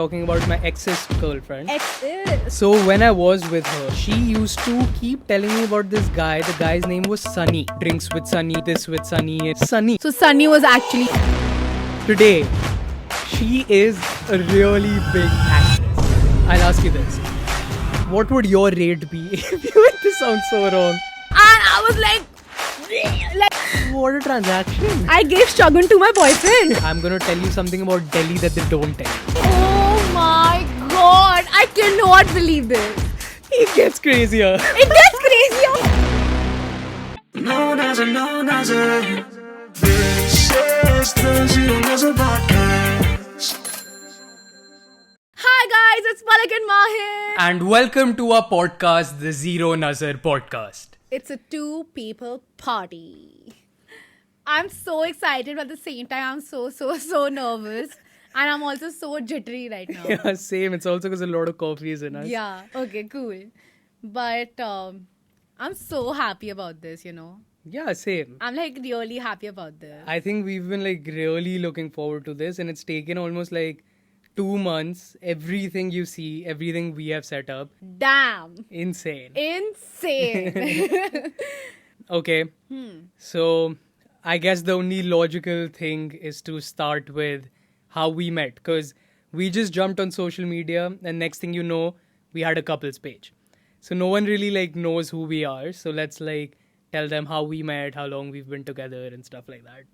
Talking about my ex's girlfriend. Exes. So when I was with her, she used to keep telling me about this guy. The guy's name was Sunny. Drinks with Sunny, this with Sunny. Sunny. So Sunny was actually... Today, she is a really big actress. I'll ask you this. What would your rate be if you went to sound so wrong? And I was like... What a transaction. I gave Shagun to my boyfriend. I'm gonna tell you something about Delhi that they don't tell you. Oh my god. I cannot believe this. It gets crazier. It gets crazier. Known as a This is the Zero Nazar Podcast. Hi guys, it's Palak and Mahir. And welcome to our podcast, the Zero Nazar Podcast. It's a two-people party. I'm so excited, but at the same time, I'm so nervous. And I'm also so jittery right now. Yeah, same. It's also because a lot of coffee is in us. Yeah, okay, cool. But I'm so happy about this, you know. Yeah, same. I'm like really happy about this. I think we've been like really looking forward to this, and it's taken almost like 2 months. Everything you see, everything we have set up, Damn. insane. Insane. Okay. So I guess the only logical thing is to start with how we met, because we just jumped on social media, and next thing you know, we had a couples page. So no one really like knows who we are. So let's like tell them how we met, how long we've been together, and stuff like that.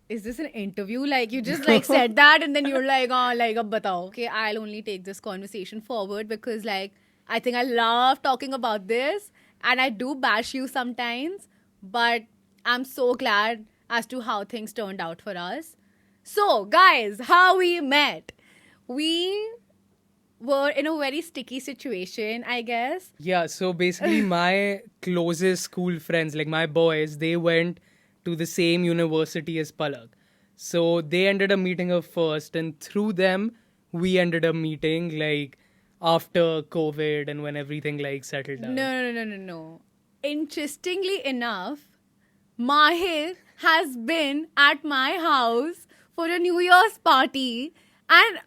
Is this an interview? Like you just like said that and then you're like, oh, like ab batao. Okay, I'll only take this conversation forward because like I think I love talking about this and I do bash you sometimes, but I'm so glad as to how things turned out for us. So guys, how we met. We were in a very sticky situation, I guess. Yeah, so basically my closest school friends, like my boys, they went to the same university as Palak. So they ended up meeting her first, and through them, we ended up meeting like after COVID and when everything like settled down. No. Interestingly enough, Mahir has been at my house for a New Year's party, and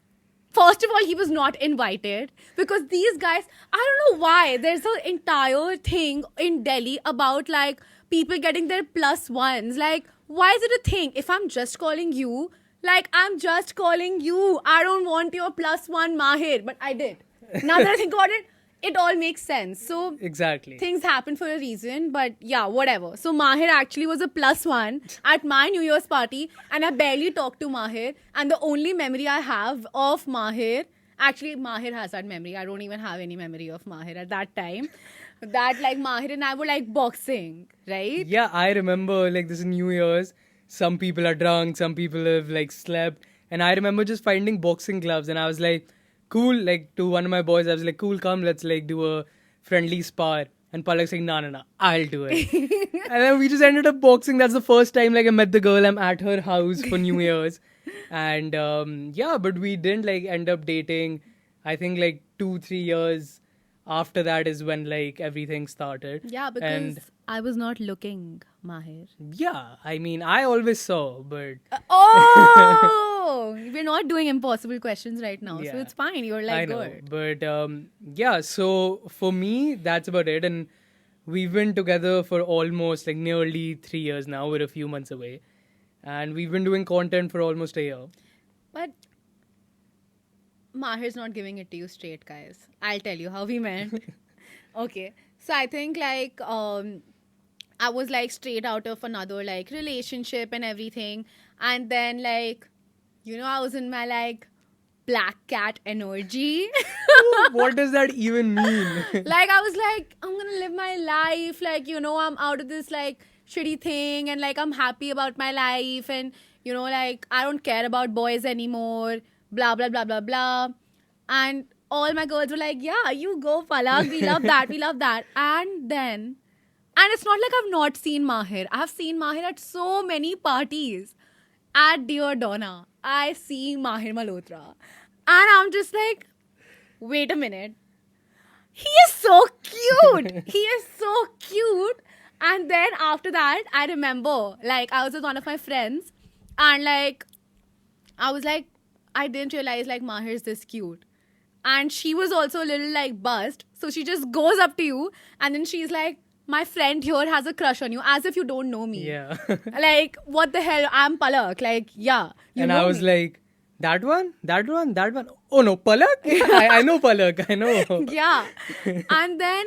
first of all, he was not invited because these guys, I don't know why, there's an entire thing in Delhi about like people getting their plus ones. Like, why is it a thing? If I'm just calling you, like I'm just calling you. I don't want your plus one Mahir, but I did. Now that I think about it, it all makes sense. So Exactly. things happen for a reason, but yeah, whatever. So Mahir actually was a plus one at my New Year's party, and I barely talked to Mahir. And the only memory I have of Mahir, actually Mahir has that memory. I don't even have any memory of Mahir at that time. That like Mahir and I were like boxing, right? Yeah, I remember like this New Year's, some people are drunk, some people have like slept. And I remember just finding boxing gloves, and I was like, cool, like to one of my boys, I was like, cool, come, let's like do a friendly spar. And Palak's like, no, I'll do it. And then we just ended up boxing. That's the first time like I met the girl. I'm at her house for New Year's. And yeah, but we didn't like end up dating. I think like 2-3 years after that is when like everything started. Yeah, because And I was not looking, Mahir. yeah, I mean, I always saw, but Oh, we're not doing impossible questions right now, so Yeah. it's fine. You're like I know. good. But yeah, so for me, that's about it. And we've been together for almost like nearly 3 years now. We're a few months away. And we've been doing content for almost a year. But Mahir's not giving it to you straight, guys. I'll tell you how we met. Okay. So I think like I was like straight out of another like relationship and everything. And then like, you know, I was in my like black cat energy. What does that even mean? Like I was like, I'm gonna live my life. Like, you know, I'm out of this like shitty thing and like I'm happy about my life and you know, like I don't care about boys anymore. Blah blah blah blah blah. And all my girls were like, yeah, you go, Palak. We love that. We love that. And then, and it's not like I've not seen Mahir. I've seen Mahir at so many parties. At Dear Donna, I see Mahir Malhotra. And I'm just like, wait a minute. He is so cute. He is so cute. And then after that, I remember, like, I was with one of my friends. And, like, I was like, I didn't realize like Mahir's this cute. And she was also a little like buzzed. So she just goes up to you and then she's like, my friend here has a crush on you, as if you don't know me. Yeah. Like, what the hell? I'm Palak. Like, yeah. You And know I was me. like, that one? Oh no, Palak? I know Palak. I know. Yeah. And then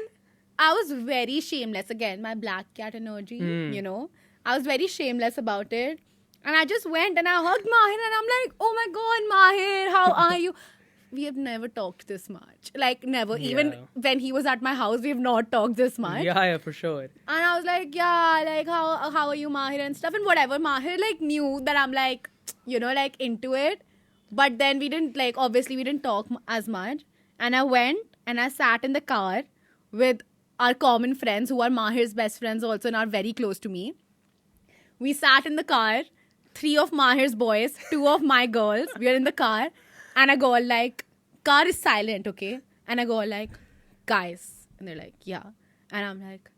I was very shameless. Again, my black cat energy, you know. I was very shameless about it. And I just went and I hugged Mahir and I'm like, oh my God, Mahir, how are you? We have never talked this much. Like, never. Even Yeah. when he was at my house, we have not talked this much. Yeah, for sure. And I was like, yeah, like, how are you, Mahir, and stuff. And whatever, Mahir, like, knew that I'm, like, you know, like, into it. But then we didn't, like, obviously, we didn't talk as much. And I went and I sat in the car with our common friends who are Mahir's best friends also and are very close to me. We sat in the car, 3 of Mahir's boys, 2 of my girls. We are in the car. And I go, like, car is silent, okay? And I go, like, guys. And they're like, yeah. And I'm like,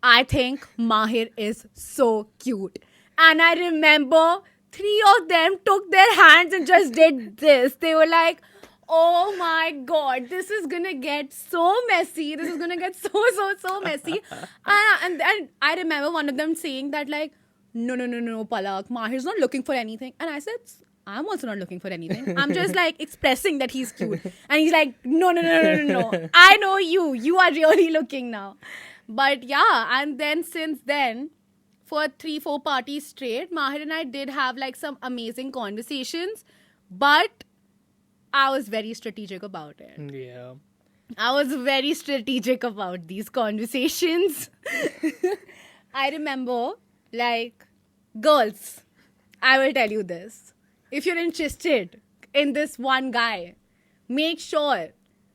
I think Mahir is so cute. And I remember 3 of them took their hands and just did this. They were like, oh my God, this is gonna get so messy. This is gonna get so messy. And I remember one of them saying that, like, no, Palak, Mahir's not looking for anything. And I said, I'm also not looking for anything. I'm just like expressing that he's cute. And he's like, no. I know you. You are really looking now. But yeah, and then since then, for 3-4 parties straight, Mahir and I did have like some amazing conversations. But I was very strategic about it. Yeah. I was very strategic about these conversations. I remember, like, girls, I will tell you this. If you're interested in this one guy, make sure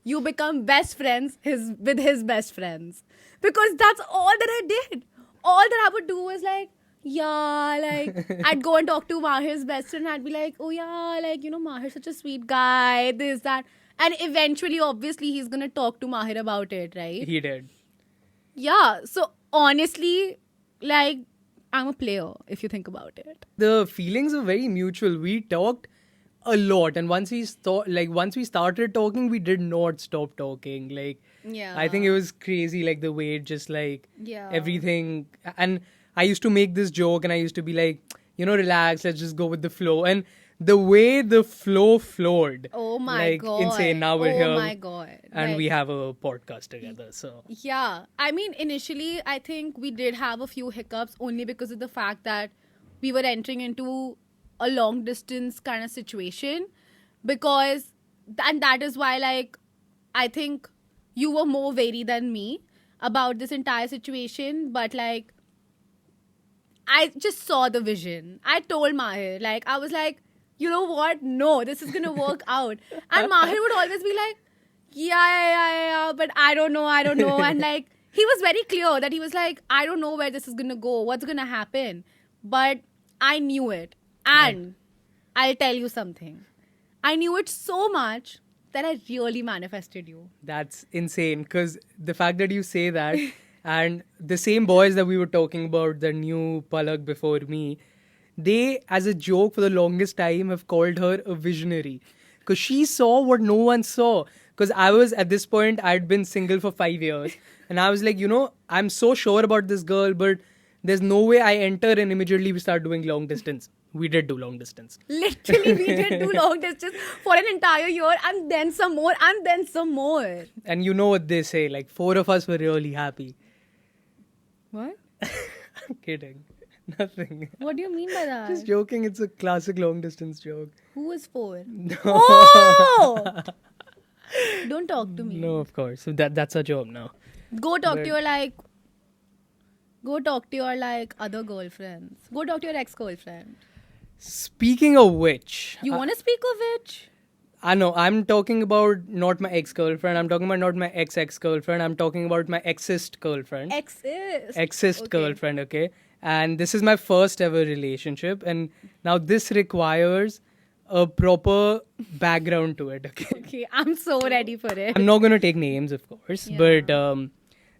you become best friends with his best friends. Because that's all that I did. All that I would do was like, yeah, like, I'd go and talk to Mahir's best friend and I'd be like, oh yeah, like, you know, Mahir's such a sweet guy, this, that. And eventually, obviously, he's going to talk to Mahir about it, right? He did. Yeah. So, honestly, like, I'm a player, if you think about it. The feelings are very mutual. We talked a lot, and once we started talking, we did not stop talking. Like, Yeah. I think it was crazy, like the way it just like Yeah. everything. And I used to make this joke, and I used to be like, you know, relax, let's just go with the flow. And the way the flow flowed, Oh my like, God. insane. Now we're here, Oh my God. and Like, we have a podcast together. So Yeah. I mean, initially, I think we did have a few hiccups only because of the fact that we were entering into a long distance kind of situation. Because, and that is why, like, I think you were more wary than me about this entire situation. But, like, I just saw the vision. I told Mahir, like, I was like, you know what? No, this is going to work out. And Mahir would always be like, yeah, but I don't know. And like, he was very clear that he was like, I don't know where this is going to go, what's going to happen. But I knew it. And I'll tell you something. I knew it so much that I really manifested you. that's insane. Because the fact that you say that, and the same boys that we were talking about, the new Palak before me, they, as a joke for the longest time, have called her a visionary. Because she saw what no one saw. Because I was, at this point, I'd been single for 5 years. And I was like, you know, I'm so sure about this girl, but there's no way I enter and immediately we start doing long distance. We did do long distance. Literally, we did do long distance for an entire year and then some more and then some more. And you know what they say, like 4 of us were really happy. What? I'm kidding. Nothing. What do you mean by that? Just joking, it's a classic long distance joke. Who is 4? Oh! Don't talk to me. No, of course. So that's a joke now. Go talk But- to your other girlfriends. Go talk to your ex-girlfriend. Speaking of which, You want to speak of which? I know I'm talking about not my ex-girlfriend. I'm talking about not my ex-girlfriend. I'm talking about my exist girlfriend. Exist Okay. girlfriend, okay? And this is my first ever relationship. And now this requires a proper background to it, okay? Okay, I'm so ready for it. I'm not going to take names, of course. Yeah. But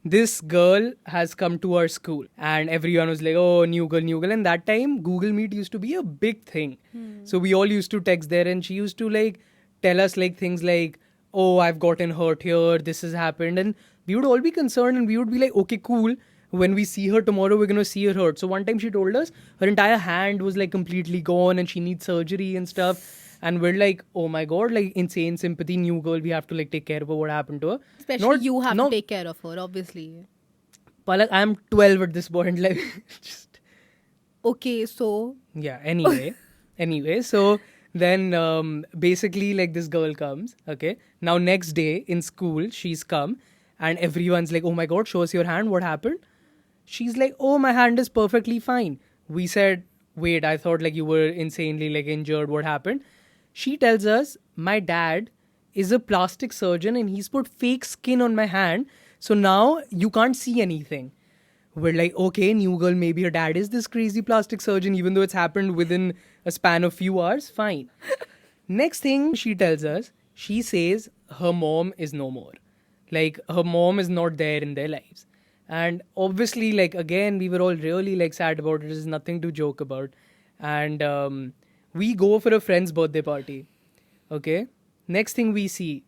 this girl has come to our school, and everyone was like, oh, new girl, new girl. And that time, Google Meet used to be a big thing. So we all used to text there, and she used to like tell us like things like, oh, I've gotten hurt here, this has happened. And we would all be concerned, and we would be like, okay, cool. When we see her tomorrow, we're going to see her hurt. So one time she told us her entire hand was like completely gone and she needs surgery and stuff. And we're like, oh my God, like insane sympathy, new girl, we have to like take care of her, what happened to her. Especially you have to take care of her, obviously. Palak, I'm 12 at this point. Like, just Okay, so yeah. Anyway, so then basically like this girl comes. Okay, now next day in school she's come, and everyone's like, oh my God, show us your hand. What happened? She's like, oh, my hand is perfectly fine. We said, wait, I thought like you were insanely like injured. What happened? She tells us, my dad is a plastic surgeon and he's put fake skin on my hand. So now you can't see anything. We're like, okay, new girl, maybe her dad is this crazy plastic surgeon, even though it's happened within a span of few hours. Fine. Next thing she tells us, she says her mom is no more. Like, her mom is not there in their lives. And obviously, like, again, we were all really like sad about it. There's nothing to joke about. And we go for a friend's birthday party. Okay. Next thing we see,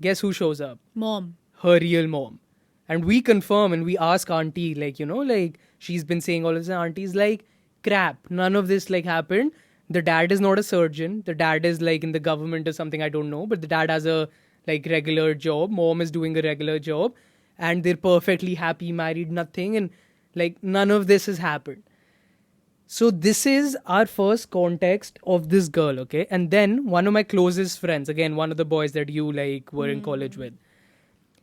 guess who shows up? mom. Her real mom. And we confirm and we ask auntie, like, you know, like she's been saying all this. And auntie's like, crap, none of this like happened. The dad is not a surgeon. The dad is like in the government or something, I don't know. But the dad has a like regular job. Mom is doing a regular job. And they're perfectly happy, married, nothing. And like none of this has happened. So this is our first context of this girl, okay? And then one of my closest friends, again, one of the boys that you like were in college with,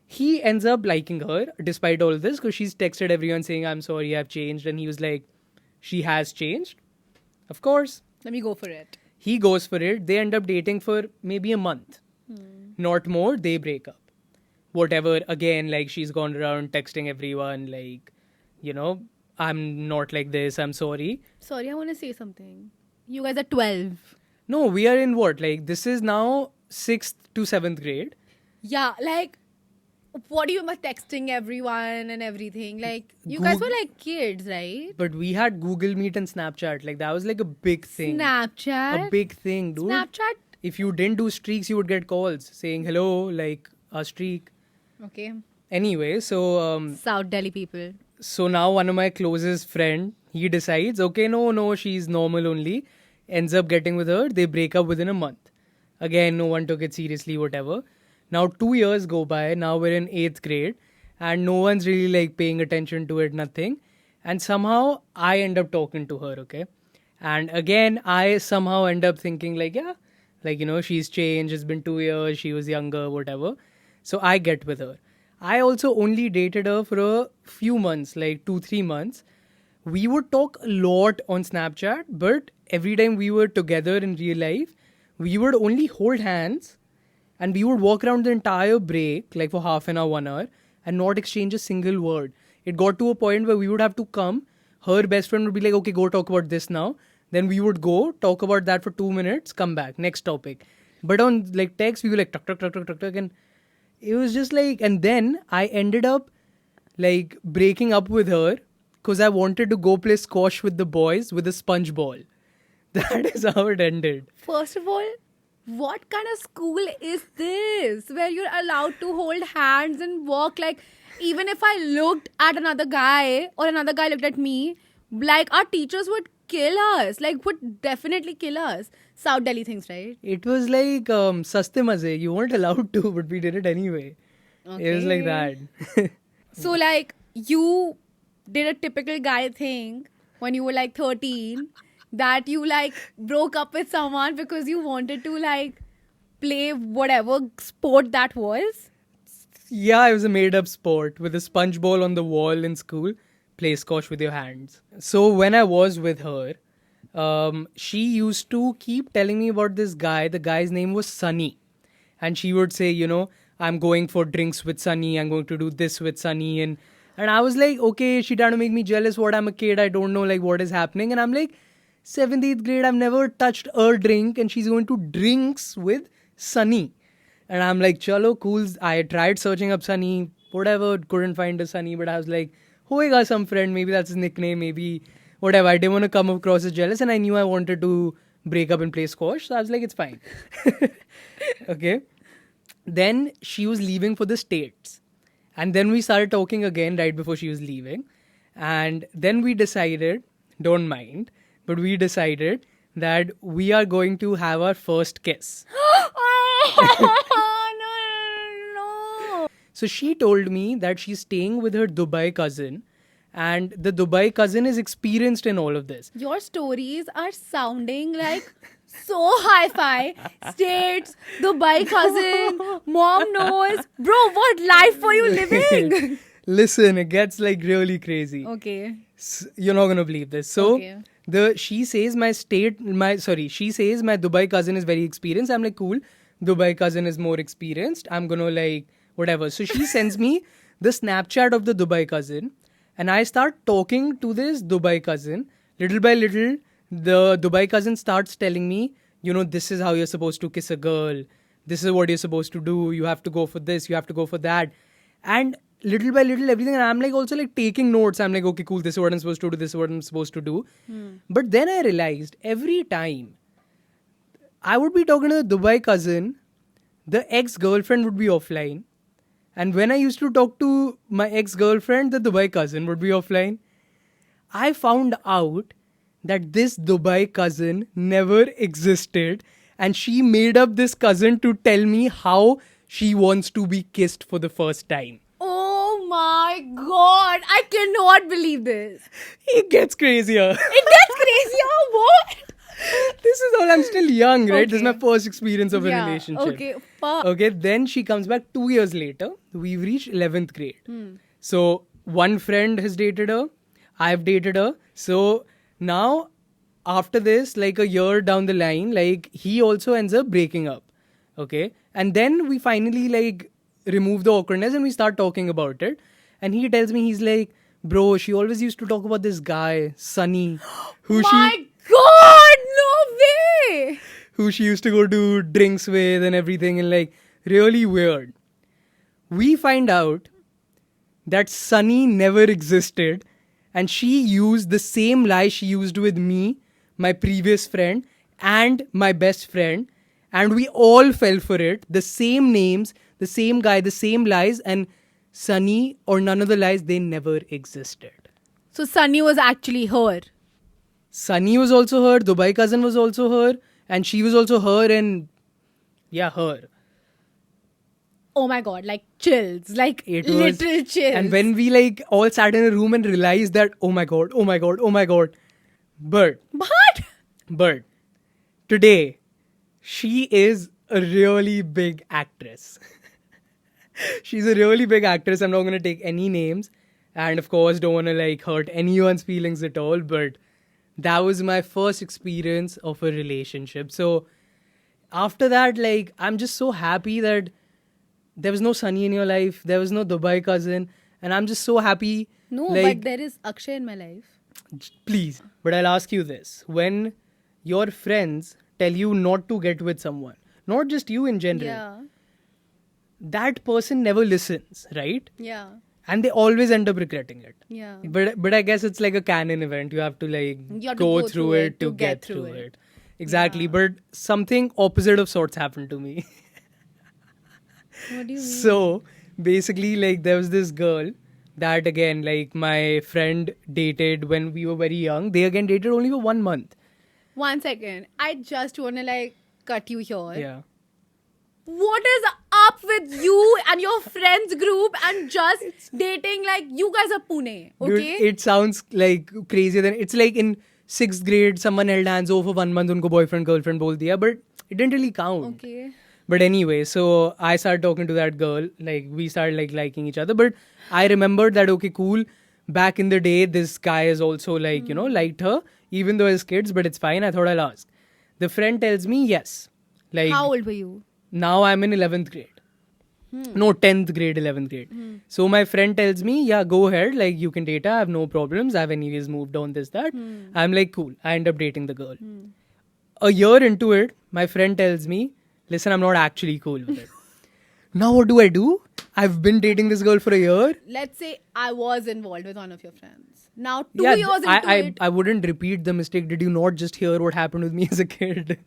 he ends up liking her despite all this because she's texted everyone saying, I'm sorry, I've changed. And he was like, she has changed. Of course. Let me go for it. He goes for it. They end up dating for maybe a month. Not more. They break up. Whatever. Again, like she's gone around texting everyone like, you know, I'm not like this. I'm sorry. Sorry, I want to say something. You guys are 12. No, we are in what? Like this is now 6th to 7th grade. Yeah, like, what do you mean by texting everyone and everything? Like, you guys were like kids, right? But we had Google Meet and Snapchat. Like that was like a big thing. Snapchat. A big thing, dude. Snapchat. If you didn't do streaks, you would get calls saying hello, like a streak. Okay. Anyway, so South Delhi people. so now one of my closest friend, he decides, okay, no, she's normal only. Ends up getting with her. They break up within a month. Again, no one took it seriously, whatever. Now 2 years go by. Now we're in 8th grade. And no one's really like paying attention to it, nothing. And somehow I end up talking to her, okay? And again, I somehow end up thinking like, yeah, like, you know, she's changed. It's been 2 years. She was younger, whatever. So I get with her. I also only dated her for a few months, like 2-3 months. We would talk a lot on Snapchat, but every time we were together in real life, we would only hold hands and we would walk around the entire break, like for half an hour, 1 hour, and not exchange a single word. It got to a point where we would have to come. Her best friend would be like, okay, go talk about this now. Then we would go talk about that for 2 minutes, come back, next topic. But on like text, we were like, tuck, tuck, tuck, tuck, tuck, tuck, and it was just like, and then I ended up like breaking up with her because I wanted to go play squash with the boys with a sponge ball. That is how it ended. First of all, what kind of school is this where you're allowed to hold hands and walk? Like, even if I looked at another guy or another guy looked at me, like our teachers would kill us, like would definitely kill us. South Delhi things, right? It was like saste maze. You weren't allowed to, but we did it anyway. It was like that. So, like, you did a typical guy thing when you were like 13 that you like broke up with someone because you wanted to like play whatever sport that was. Yeah, it was a made up sport with a sponge ball on the wall in school. Play squash with your hands. So when I was with her, she used to keep telling me about this guy. The guy's name was Sunny. And she would say, you know, I'm going for drinks with Sunny. I'm going to do this with Sunny. And I was like, okay, she trying to make me jealous. What, I'm a kid. I don't know like what is happening. And I'm like, 7th, 8th grade, I've never touched a drink. And she's going to drinks with Sunny. And I'm like, chalo, cool. I tried searching up Sunny. whatever, couldn't find a Sunny, but I was like, hoega some friend, maybe that's his nickname, maybe whatever. I didn't want to come across as jealous, and I knew I wanted to break up and play squash, so I was like, it's fine. Okay. Then she was leaving for the States. And then we started talking again right before she was leaving. And then we decided, don't mind, but we decided that we are going to have our first kiss. No. So she told me that she's staying with her Dubai cousin, and the Dubai cousin is experienced in all of this. Your stories are sounding like so hi-fi. States, Dubai cousin, mom knows. Bro, what life were you living? Listen, it gets like really crazy. Okay. You're not gonna believe this. So Okay. she says she says my Dubai cousin is very experienced. I'm like, cool. Dubai cousin is more experienced. I'm gonna like whatever. So she sends me the Snapchat of the Dubai cousin, and I start talking to this Dubai cousin. Little by little, the Dubai cousin starts telling me, this is how you're supposed to kiss a girl. This is what you're supposed to do. You have to go for this. You have to go for that. And little by little, everything. And I'm like also like taking notes. I'm like, okay, cool. This is what I'm supposed to do. This is what I'm supposed to do. But then I realized every time I would be talking to the Dubai cousin, the ex-girlfriend would be offline. And when I used to talk to my ex-girlfriend, the Dubai cousin would be offline. I found out that this Dubai cousin never existed, and she made up this cousin to tell me how she wants to be kissed for the first time. Oh my god. I cannot believe this. It gets crazier. It gets crazy. Oh, what? This is all, I'm still young, right? This is my Okay. first experience of a Yeah, relationship. okay, fuck. Okay, then she comes back 2 years later. We've reached 11th grade. So one friend has dated her. I've dated her. So now after this, like a year down the line, like he also ends up breaking up. Okay. And then we finally like remove the awkwardness and we start talking about it. And he tells me, he's like, bro, she always used to talk about this guy, Sunny, My god, no way. who she used to go to drinks with and everything, and like really weird. We find out that Sunny never existed, and she used the same lie she used with me, my previous friend, and my best friend, and we all fell for it. The same names, the same guy, the same lies, and Sunny or none of the lies, they never existed. So Sunny was actually her. Sunny was also her, Dubai cousin was also her, and she was also her, and yeah, her. Oh my god, like chills, like It was, little chills. and when we like all sat in a room and realized that, oh my god, oh my god, oh my god. But today, she is a really big actress. She's a really big actress. I'm not going to take any names. And of course, don't want to like hurt anyone's feelings at all. But that was my first experience of a relationship. So after that, like, I'm just so happy that there was no Sunny in your life. There was no Dubai cousin. And I'm just so happy. No, like, but there is Akshay in my life. please. But I'll ask you this. When your friends tell you not to get with someone, not just you in general, Yeah. that person never listens, right? Yeah. And they always end up regretting it. Yeah. But I guess it's like a canon event. You have to like You have to go go through it to get through it. it. Exactly. But something opposite of sorts happened to me. What do you mean? So basically, like, there was this girl that again, like, my friend dated when we were very young. They again dated only for 1 month. 1 second. I just want to like cut you here. Yeah. What is up with you and your friends group and just dating? Like, you guys are Pune, Dude, okay? it sounds like crazier than it's like in 6th grade, someone held hands over for 1 month, unko boyfriend, girlfriend bol diya, but it didn't really count. Okay. But anyway, so I started talking to that girl, like we started like liking each other. But I remembered that, okay, cool. Back in the day, this guy is also like, liked her, even though his kids, but it's fine. I thought I'll ask. The friend tells me yes. Like, How old were you? now I'm in 11th grade. No, 10th grade, 11th grade. So my friend tells me, yeah, go ahead. Like, you can date her. I have no problems. I've anyways moved on, this, that. I'm like, cool. I end up dating the girl. A year into it, my friend tells me, listen, I'm not actually cool with it. Now what do? I've been dating this girl for a year. Let's say I was involved with one of your friends. Now 2 years into it. I wouldn't repeat the mistake. Did you not just hear what happened with me as a kid?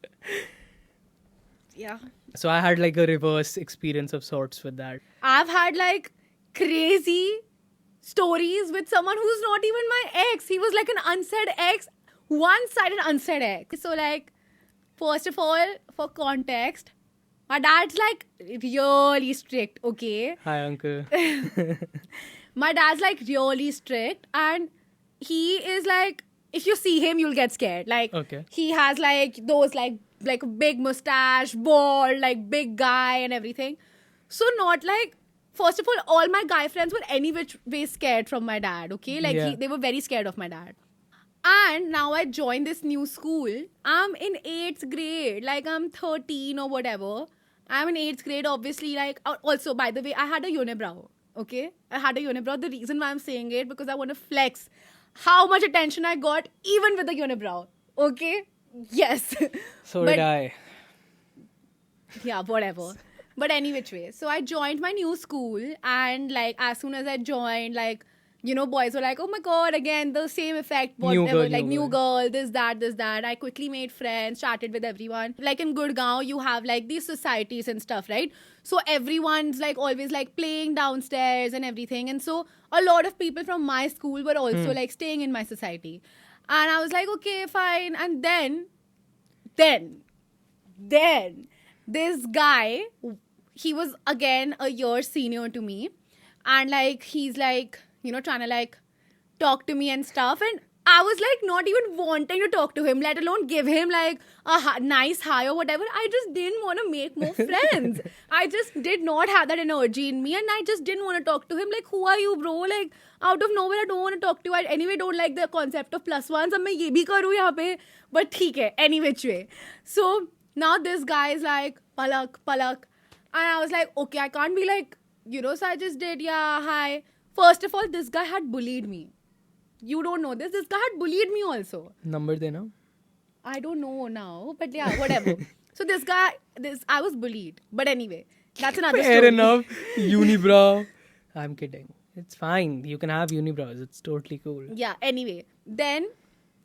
Yeah. So I had like a reverse experience of sorts with that. I've had like crazy stories with someone who's not even my ex. He was like an unsaid ex, one-sided unsaid ex. So like, first of all, for context, my dad's like really strict, okay? Hi, uncle. My dad's like really strict, and he is like, if you see him, you'll get scared. Like, Okay. he has like those like a big mustache, bald, like big guy and everything. So not like, first of all my guy friends were any which way scared from my dad, okay? Like Yeah. they were very scared of my dad. And now I joined this new school. I'm in 8th grade, like I'm 13 or whatever. I'm in 8th grade, obviously. Like, also, by the way, I had a unibrow, okay? I had a unibrow. The reason why I'm saying it, because I want to flex how much attention I got, even with the unibrow, okay? Yes. So But- did I. Yeah, whatever. But any which way. So I joined my new school, and like as soon as I joined, like, you know, boys were like, oh my god, again, the same effect, New whatever, girl, like new new girl, this, that. I quickly made friends, chatted with everyone. Like in Gurgaon, you have like these societies and stuff, right? So everyone's like always like playing downstairs and everything. And so a lot of people from my school were also like staying in my society. And I was like, okay, fine. And then this guy, he was again a year senior to me, and like he's like, you know, trying to like talk to me and stuff, and I was like not even wanting to talk to him, let alone give him like a nice hi or whatever. I just didn't want to make more friends. I just did not have that energy in me, and I just didn't want to talk to him. Like, who are you, bro? Like, out of nowhere, I don't want to talk to you. I anyway don't like the concept of plus ones. अब मैं ये भी करूँ यहाँ पे, but ठीक है, any which way. So now this guy is like, Palak. And I was like, okay, I can't be like, you know, so I just did, yeah, hi. First of all, this guy had bullied me. You don't know this. This guy had bullied me also. Number de na? I don't know now, but yeah, whatever. So I was bullied. But anyway, that's another Fair story. enough. Unibrow. I'm kidding. It's fine. You can have unibrows. It's totally cool. Yeah, anyway. Then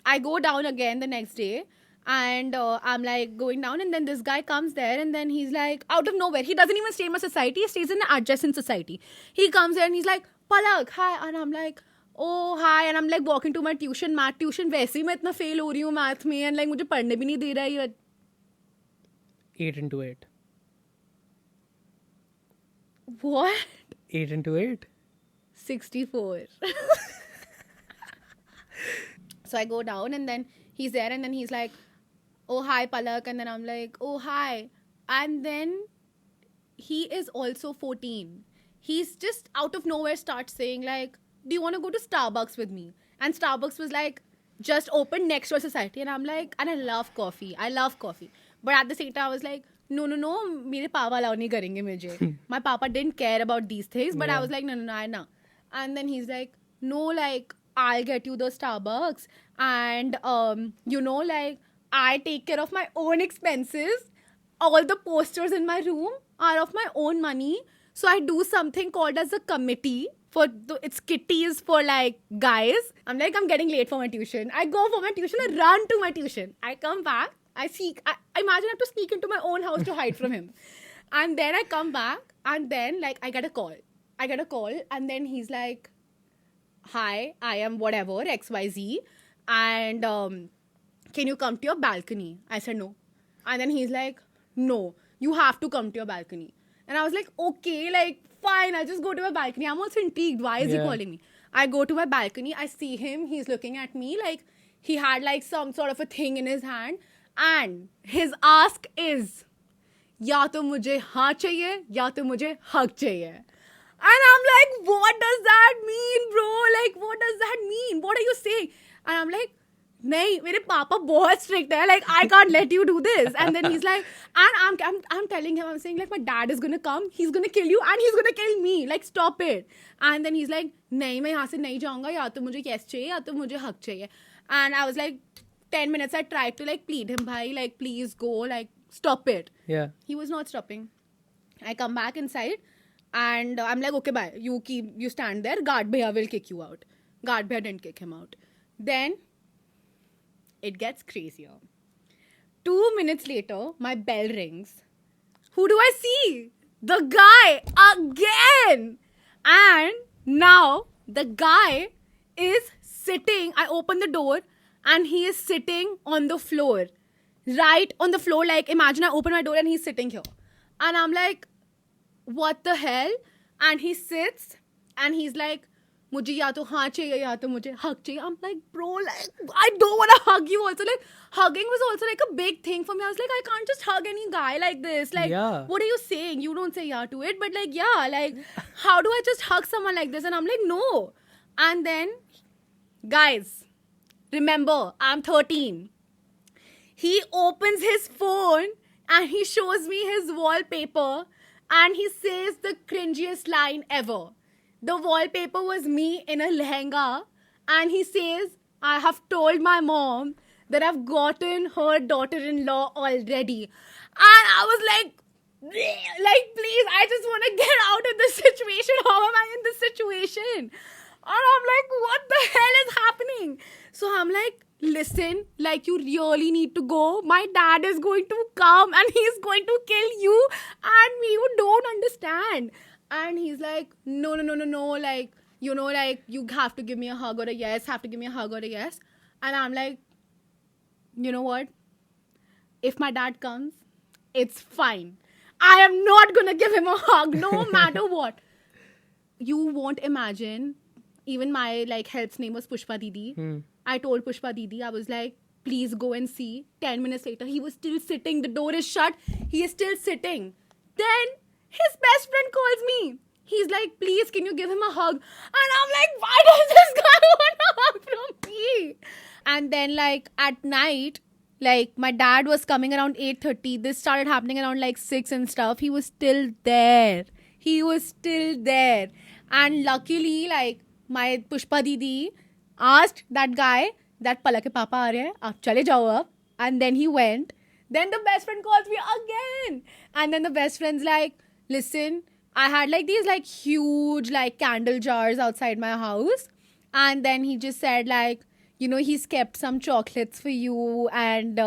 I go down again the next day, and I'm like going down, and then this guy comes there, and then he's like, out of nowhere, he doesn't even stay in my society, he stays in an adjacent society. He comes there and he's like, Palak, hi. And I'm like, oh, hi. And I'm like walking to my tuition, math tuition. वैसे ही मैं इतना fail हो रही हूँ math में, and like मुझे पढ़ने भी नहीं दे रहा है ये. 8 into 8. What? 8 into 8? 64. So I go down, and then he's there, and then he's like, oh, hi, Palak. And then I'm like, oh, hi. And then he is also 14. He's just out of nowhere starts saying like, do you want to go to Starbucks with me? And Starbucks was like just open next to our society. And I'm like, and I love coffee. But at the same time, I was like, no, मेरे पापा allow नहीं करेंगे मुझे. My papa didn't care about these things, but I was like, no. And then he's like, no, like, I'll get you the Starbucks, and you know, like, I take care of my own expenses. All the posters in my room are of my own money. So I do something called as a committee for it's kitties for like guys. I'm like, I'm getting late for my tuition. I go for my tuition, I run to my tuition. I come back, I imagine I have to sneak into my own house to hide from him. And then I come back, and then like I get a call, and then he's like, hi, I am whatever, XYZ, and can you come to your balcony? I said no. And then he's like, no, you have to come to your balcony. And I was like, okay, like, fine, I'll just go to my balcony. I'm also intrigued. Why is he calling me? I go to my balcony, I see him, he's looking at me like he had like some sort of a thing in his hand, and his ask is, या तो मुझे हाँ चाहिए या तो मुझे hug चाहिए. And I'm like, what does that mean, bro? Like, what does that mean? What are you saying? And I'm like, नहीं, मेरे पापा बहुत strict है. Like, I can't let you do this. And then he's like, and I'm telling him, I'm saying like, my dad is gonna come, he's gonna kill you, and he's gonna kill me. Like, stop it. And then he's like, नहीं, मैं यहाँ से नहीं जाऊँगा. या तो मुझे yes चाहिए, या तो मुझे hug चाहिए. And I was like, 10 minutes I tried to like plead him, bhai, like, please go, like, stop it. Yeah. He was not stopping. I come back inside and I'm like, okay, bye. You stand there. Guard bhaiya will kick you out. Guard bhaiya didn't kick him out. Then it gets crazier. 2 minutes later, my bell rings. Who do I see? The guy again. And now the guy is sitting. I open the door and he is sitting on the floor. Right on the floor. Like, imagine I open my door and he's sitting here. And I'm like, what the hell? And he sits and he's like, मुझे या तो हाँ चाहिए या तो मुझे hug चाहिए. I'm like, bro, like, I don't want to hug you also. Like, hugging was also like a big thing for me. I was like, I can't just hug any guy like this. Like, Yeah. what are you saying? You don't say yeah to it. But like, yeah, like, how do I just hug someone like this? And I'm like, no. And then, guys, remember, I'm 13. He opens his phone and he shows me his wallpaper and he says the cringiest line ever. The wallpaper was me in a lehenga and he says, I have told my mom that I've gotten her daughter-in-law already. And I was like, please, I just want to get out of this situation. How am I in this situation? And I'm like, what the hell is happening? So I'm like, listen, like, you really need to go. My dad is going to come and he's going to kill you and me. You don't understand. And he's like, no. Like, you know, like, you have to give me a hug or a yes. And I'm like, you know what? If my dad comes, it's fine. I am not going to give him a hug no matter what. You won't imagine. Even my, like, help's name was Pushpa Didi. I told Pushpa Didi, I was like, please go and see. 10 minutes later, he was still sitting. The door is shut. He is still sitting. Then his best friend calls me. He's like, please, can you give him a hug? And I'm like, why does this guy want a hug from me? And then, like, at night, like, my dad was coming around 8:30. This started happening around, like, 6 and stuff. He was still there. And luckily, like, my Pushpa Didi asked that guy that Palak ke papa aa rahe hain, aap chale jao ab. And then he went. Then the best friend calls me again. And then the best friend's like, listen, I had like these like huge like candle jars outside my house. And then he just said like, you know, he's kept some chocolates for you and,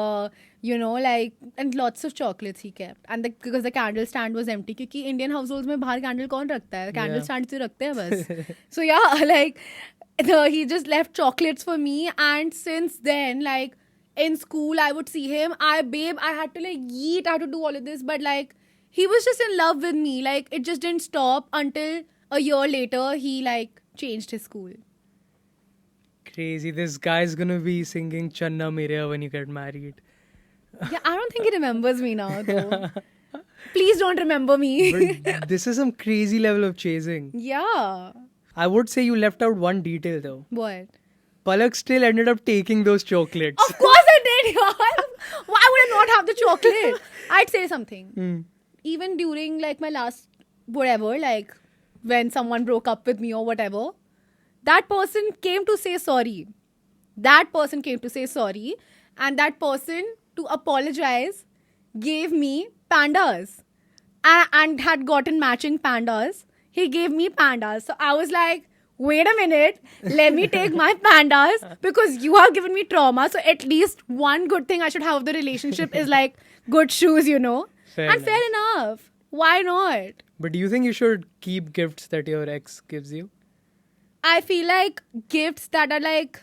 you know, like, and lots of chocolates he kept. And because the candle stand was empty. Because Indian households mein bahar candle kaun rakhta hai? Candle stand se rakhte hai bas. So yeah, like, he just left chocolates for me. And since then, like, in school, I would see him. I had to like eat, I had to do all of this. But like, he was just in love with me. Like, it just didn't stop until a year later, he like changed his school. Crazy. This guy's gonna be singing Channa Mereya when you get married. Yeah, I don't think he remembers me now, though. Please don't remember me. But this is some crazy level of chasing. Yeah. I would say you left out one detail though. What? Palak still ended up taking those chocolates. Of course I did, yaar. Why would I not have the chocolate? I'd say something. Even during like my last whatever, like when someone broke up with me or whatever, that person came to say sorry. And that person, to apologize, gave me pandas and had gotten matching pandas. He gave me pandas. So I was like, wait a minute, let me take my pandas because you have given me trauma. So at least one good thing I should have of the relationship is like good shoes, you know. Fair enough. Why not? But do you think you should keep gifts that your ex gives you? I feel like gifts that are like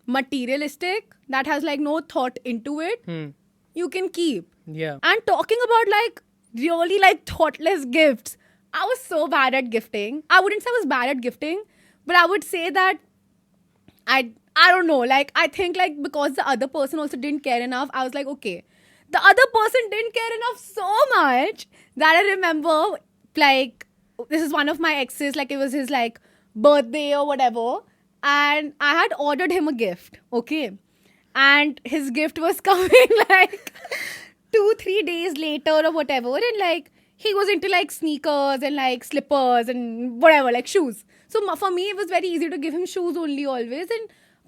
materialistic, that has like no thought into it, you can keep. Yeah. And talking about like really like thoughtless gifts, I was so bad at gifting. I wouldn't say I was bad at gifting, but I would say that I don't know, like I think like because the other person also didn't care enough, I was like, okay, the other person didn't care enough so much that I remember like this is one of my exes, like it was his like birthday or whatever, and I had ordered him a gift, okay, and his gift was coming like 2-3 days later or whatever, and like he was into like sneakers and like slippers and whatever, like shoes. So for me, it was very easy to give him shoes only always.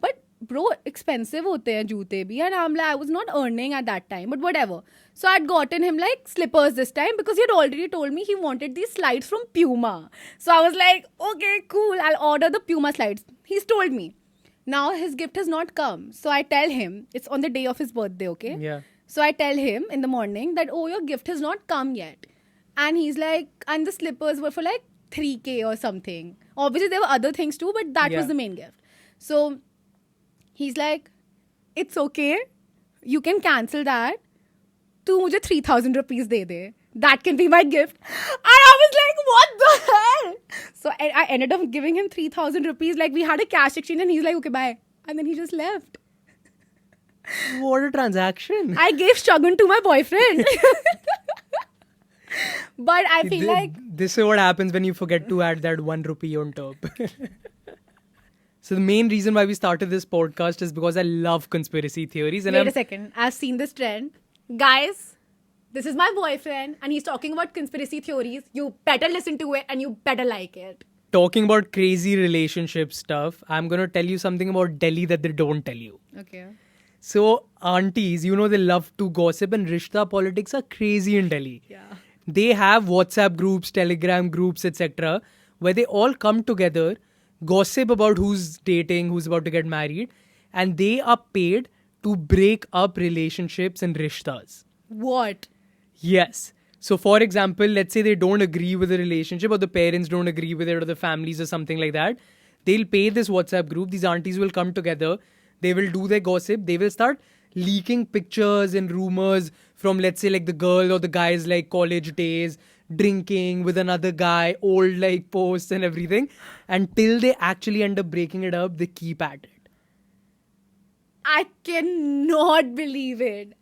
But bro, expensive hote hain joote bhi. And I'm like, I was not earning at that time, but whatever. So I'd gotten him like slippers this time because he had already told me he wanted these slides from Puma. So I was like, okay, cool, I'll order the Puma slides. He's told me. Now his gift has not come. So I tell him, it's on the day of his birthday, okay? Yeah. So I tell him in the morning that, oh, your gift has not come yet. And he's like, and the slippers were for like 3K or something. Obviously, there were other things too, but that Yeah. was the main gift. So he's like, it's okay. You can cancel that. Tu mujhe 3,000 rupees de de. That can be my gift. And I was like, what the hell? So I ended up giving him 3,000 rupees. Like, we had a cash exchange and he's like, okay, bye. And then he just left. What a transaction. I gave Shagun to my boyfriend. But I feel like... This is what happens when you forget to add that 1 rupee on top. So the main reason why we started this podcast is because I love conspiracy theories. And Wait a second. I've seen this trend. Guys, this is my boyfriend and he's talking about conspiracy theories. You better listen to it and you better like it. Talking about crazy relationship stuff, I'm going to tell you something about Delhi that they don't tell you. Okay. So aunties, you know, they love to gossip, and rishta politics are crazy in Delhi. Yeah. They have WhatsApp groups, Telegram groups, etc., where they all come together, gossip about who's dating, who's about to get married, and they are paid to break up relationships and rishtas. What? Yes. So, for example, let's say they don't agree with the relationship, or the parents don't agree with it, or the families, or something like that. They'll pay this WhatsApp group. These aunties will come together. They will do their gossip. They will start leaking pictures and rumors from, let's say, like the girl or the guy's like college days, drinking with another guy, old like posts and everything. Until they actually end up breaking it up, they keep at it. I cannot believe it.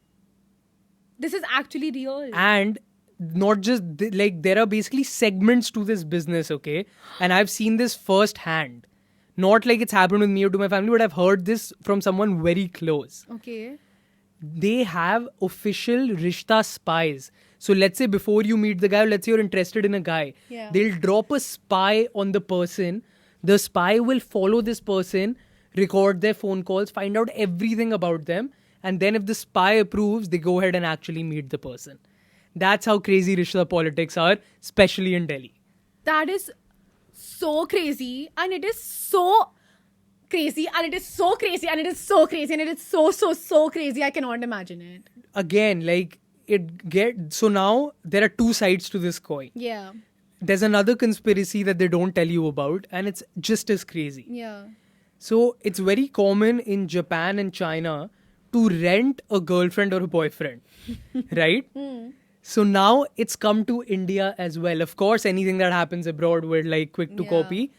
This is actually real. And not just like, there are basically segments to this business, okay? And I've seen this firsthand. Not like it's happened with me or to my family, but I've heard this from someone very close. Okay. They have official rishta spies. So let's say before you meet the guy, or let's say you're interested in a guy, Yeah. they'll drop a spy on the person. The spy will follow this person, record their phone calls, find out everything about them. And then if the spy approves, they go ahead and actually meet the person. That's how crazy rishta politics are, especially in Delhi. That is so crazy, and it is so crazy, and it is so crazy, and it is so crazy, and it is so crazy. I cannot imagine it. Again, like so now there are two sides to this coin. Yeah. There's another conspiracy that they don't tell you about, and it's just as crazy. Yeah. So it's very common in Japan and China to rent a girlfriend or a boyfriend, right? So now it's come to India as well. Of course, anything that happens abroad, we're like quick to Yeah. copy.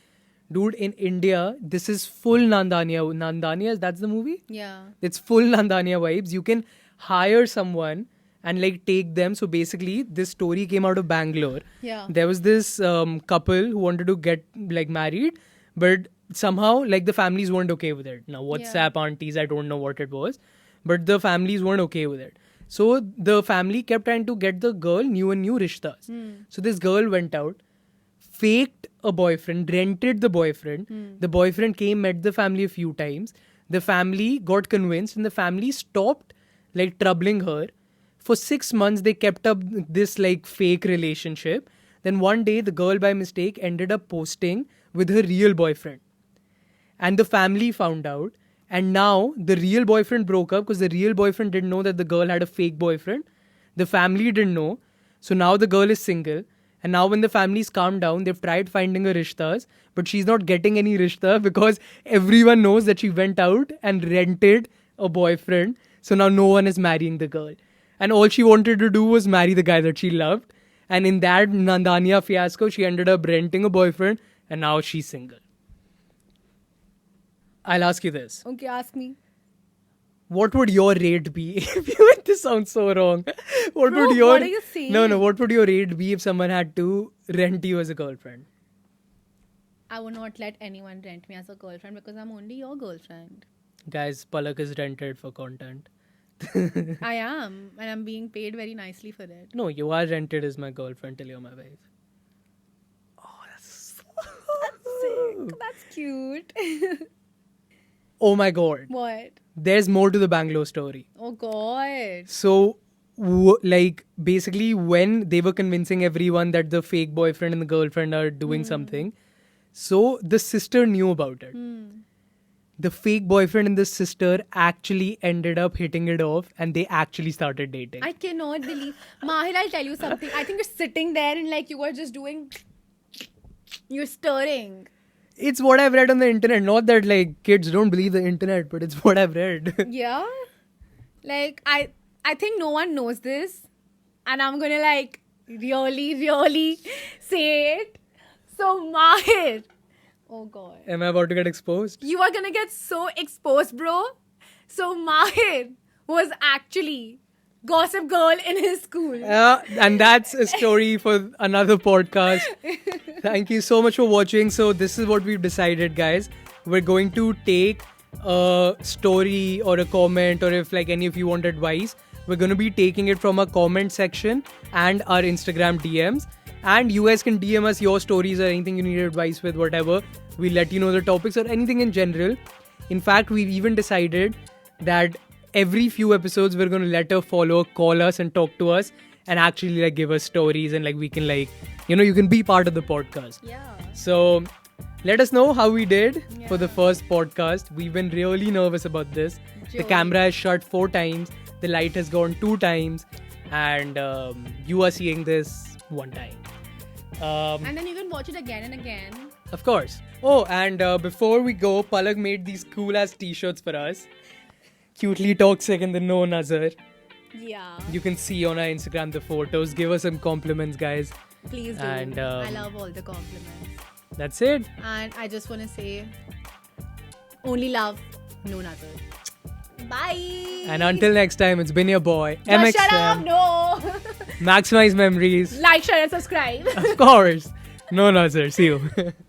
Dude, in India, this is full Nandania. Nandania, that's the movie? Yeah. It's full Nandania vibes. You can hire someone and like take them. So basically, this story came out of Bangalore. Yeah. There was this couple who wanted to get like married, but somehow like the families weren't okay with it. Now, WhatsApp aunties, I don't know what it was, but the families weren't okay with it. So the family kept trying to get the girl new rishtas. So this girl went out, faked a boyfriend, rented the boyfriend. The boyfriend came, met the family a few times. The family got convinced, and the family stopped like troubling her. For 6 months, they kept up this like fake relationship. Then one day, the girl by mistake ended up posting with her real boyfriend. And the family found out. And now the real boyfriend broke up because the real boyfriend didn't know that the girl had a fake boyfriend. The family didn't know. So now the girl is single. And now when the family's calmed down, they've tried finding her rishtas, but she's not getting any rishta because everyone knows that she went out and rented a boyfriend. So now no one is marrying the girl. And all she wanted to do was marry the guy that she loved. And in that Nandania fiasco, she ended up renting a boyfriend, and now she's single. I'll ask you this. Okay, ask me. What would your rate be if you... This sounds so wrong. What Bro, would your... what are you saying? No, what would your rate be if someone had to rent you as a girlfriend? I would not let anyone rent me as a girlfriend because I'm only your girlfriend. Guys, Palak is rented for content. I am, and I'm being paid very nicely for it. No, you are rented as my girlfriend till you're my wife. Sick. That's cute. Oh my god. What? There's more to the Bangalore story. Oh God. So, like, basically, when they were convincing everyone that the fake boyfriend and the girlfriend are doing something, so the sister knew about it. The fake boyfriend and the sister actually ended up hitting it off and they actually started dating. I cannot believe. Mahir, I'll tell you something. I think you're sitting there and like you were just doing. You're stirring. It's what I've read on the internet. Not that, like, kids don't believe the internet, but it's what I've read. Yeah. Like I think no one knows this, and I'm gonna like really say it. So Mahir. Oh God. Am I about to get exposed? You are gonna get so exposed, bro. So Mahir was actually gossip girl in his school. And that's a story for another podcast. Thank you so much for watching. So this is what we've decided, guys. We're going to take a story or a comment, or if like any of you want advice, we're going to be taking it from our comment section and our Instagram DMs. And you guys can DM us your stories or anything you need advice with, whatever. We'll let you know the topics or anything in general. In fact, we've even decided that every few episodes we're going to let a follower call us and talk to us and actually like give us stories, and like we can like, you can be part of the podcast. Yeah. So let us know how we did for the first podcast. We've been really nervous about this. The Joey. camera is shut 4 times, the light has gone 2 times, and you are seeing this 1 time. And then you can watch it again and again. Of course. Oh, and before we go, Palak made these cool ass t-shirts for us. Cutely toxic and the no nazar. Yeah. You can see on our Instagram the photos. Give us some compliments, guys. Please do. And, I love all the compliments. That's it. And I just want to say, only love, no nothing. Bye. And until next time, it's been your boy, No, MXM. shut up. No. Maximize memories. Like, share, and subscribe. Of course. No nazar. See you.